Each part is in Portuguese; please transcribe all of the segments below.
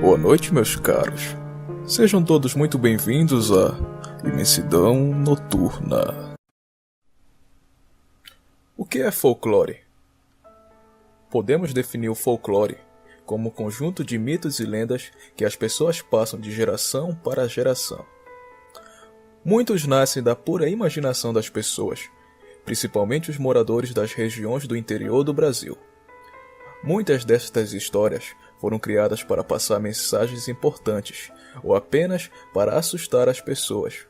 Boa noite, meus caros. Sejam todos muito bem-vindos à Imensidão Noturna. O que é folclore? Podemos definir o folclore como um conjunto de mitos e lendas que as pessoas passam de geração para geração. Muitos nascem da pura imaginação das pessoas, principalmente os moradores das regiões do interior do Brasil. Muitas destas histórias foram criadas para passar mensagens importantes ou apenas para assustar as pessoas.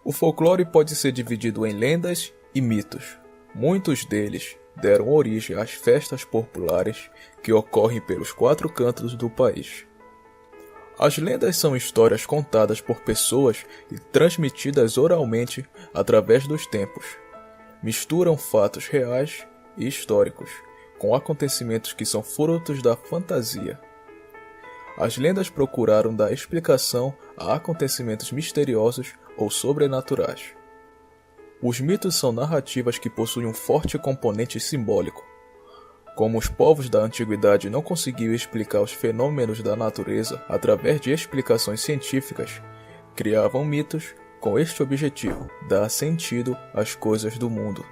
O folclore pode ser dividido em lendas e mitos. Muitos deles deram origem às festas populares que ocorrem pelos 4 cantos do país. As lendas são histórias contadas por pessoas e transmitidas oralmente através dos tempos. Misturam fatos reais e históricos com acontecimentos que são frutos da fantasia. As lendas procuraram dar explicação a acontecimentos misteriosos ou sobrenaturais. Os mitos são narrativas que possuem um forte componente simbólico. Como os povos da antiguidade não conseguiam explicar os fenômenos da natureza através de explicações científicas, criavam mitos com este objetivo: dar sentido às coisas do mundo.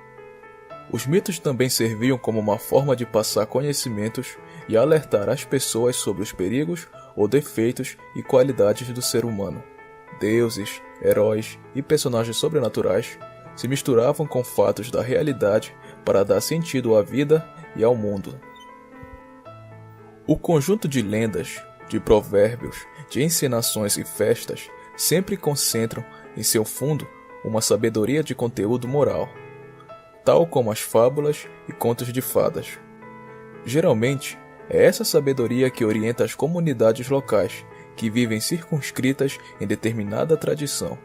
Os mitos também serviam como uma forma de passar conhecimentos e alertar as pessoas sobre os perigos ou defeitos e qualidades do ser humano. Deuses, heróis e personagens sobrenaturais se misturavam com fatos da realidade para dar sentido à vida e ao mundo. O conjunto de lendas, de provérbios, de encenações e festas sempre concentram em seu fundo uma sabedoria de conteúdo moral, tal como as fábulas e contos de fadas. Geralmente, é essa sabedoria que orienta as comunidades locais, que vivem circunscritas em determinada tradição.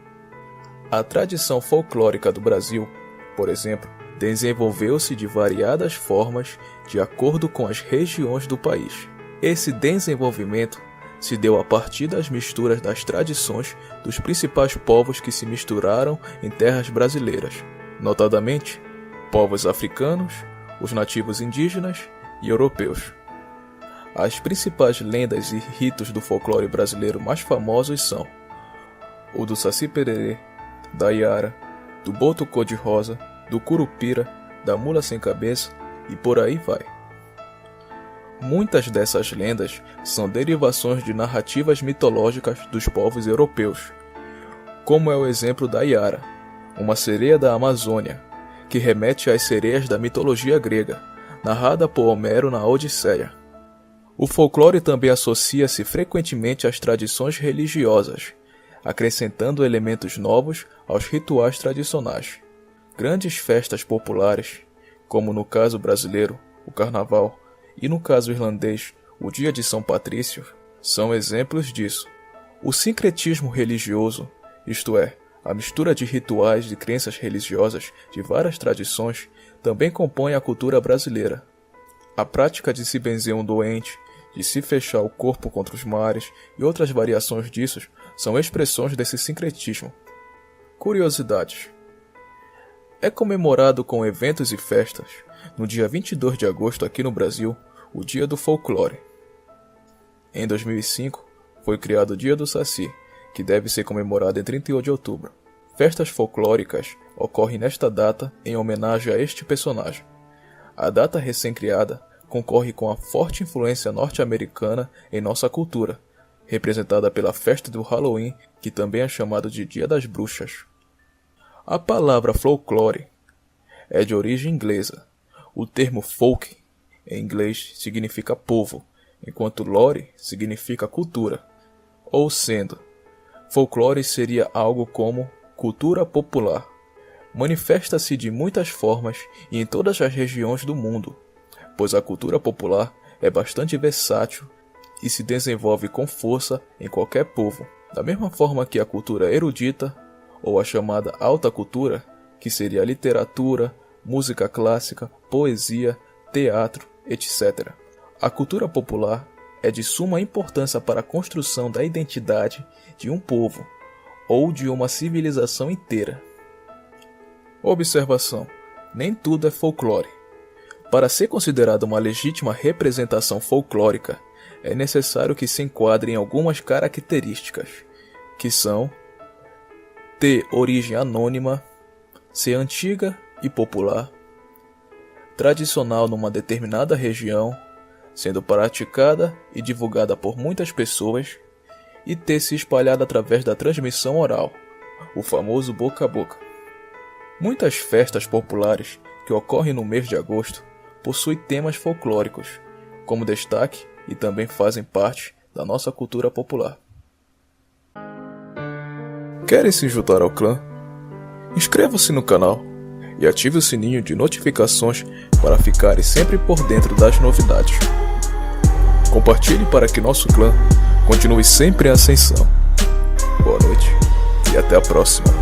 A tradição folclórica do Brasil, por exemplo, desenvolveu-se de variadas formas de acordo com as regiões do país. Esse desenvolvimento se deu a partir das misturas das tradições dos principais povos que se misturaram em terras brasileiras, notadamente povos africanos, os nativos indígenas e europeus. As principais lendas e ritos do folclore brasileiro mais famosos são o do Saci-Pererê, da Iara, do Boto Cor-de-Rosa, do Curupira, da Mula Sem Cabeça e por aí vai. Muitas dessas lendas são derivações de narrativas mitológicas dos povos europeus, como é o exemplo da Iara, uma sereia da Amazônia, que remete às sereias da mitologia grega, narrada por Homero na Odisseia. O folclore também associa-se frequentemente às tradições religiosas, acrescentando elementos novos aos rituais tradicionais. Grandes festas populares, como no caso brasileiro, o Carnaval, e no caso irlandês, o Dia de São Patrício, são exemplos disso. O sincretismo religioso, isto é, a mistura de rituais e crenças religiosas de várias tradições, também compõe a cultura brasileira. A prática de se benzer um doente, de se fechar o corpo contra os mares e outras variações disso são expressões desse sincretismo. Curiosidades. É comemorado com eventos e festas, no dia 22 de agosto aqui no Brasil, o Dia do Folclore. Em 2005, foi criado o Dia do Saci, que deve ser comemorado em 31 de outubro. Festas folclóricas ocorrem nesta data em homenagem a este personagem. A data recém-criada concorre com a forte influência norte-americana em nossa cultura, representada pela festa do Halloween, que também é chamado de Dia das Bruxas. A palavra folclore é de origem inglesa. O termo folk, em inglês, significa povo, enquanto lore significa cultura. Ou sendo, folclore seria algo como cultura popular. Manifesta-se de muitas formas e em todas as regiões do mundo, pois a cultura popular é bastante versátil e se desenvolve com força em qualquer povo. Da mesma forma que a cultura erudita, ou a chamada alta cultura, que seria a literatura, música clássica, poesia, teatro, etc. A cultura popular é de suma importância para a construção da identidade de um povo ou de uma civilização inteira. Observação: nem tudo é folclore. Para ser considerada uma legítima representação folclórica, é necessário que se enquadre em algumas características, que são ter origem anônima, ser antiga e popular, tradicional numa determinada região, sendo praticada e divulgada por muitas pessoas, e ter se espalhado através da transmissão oral, o famoso boca a boca. Muitas festas populares que ocorrem no mês de agosto possuem temas folclóricos, como destaque e também fazem parte da nossa cultura popular. Querem se juntar ao clã? Inscreva-se no canal e ative o sininho de notificações para ficarem sempre por dentro das novidades. Compartilhe para que nosso clã continue sempre em ascensão. Boa noite e até a próxima.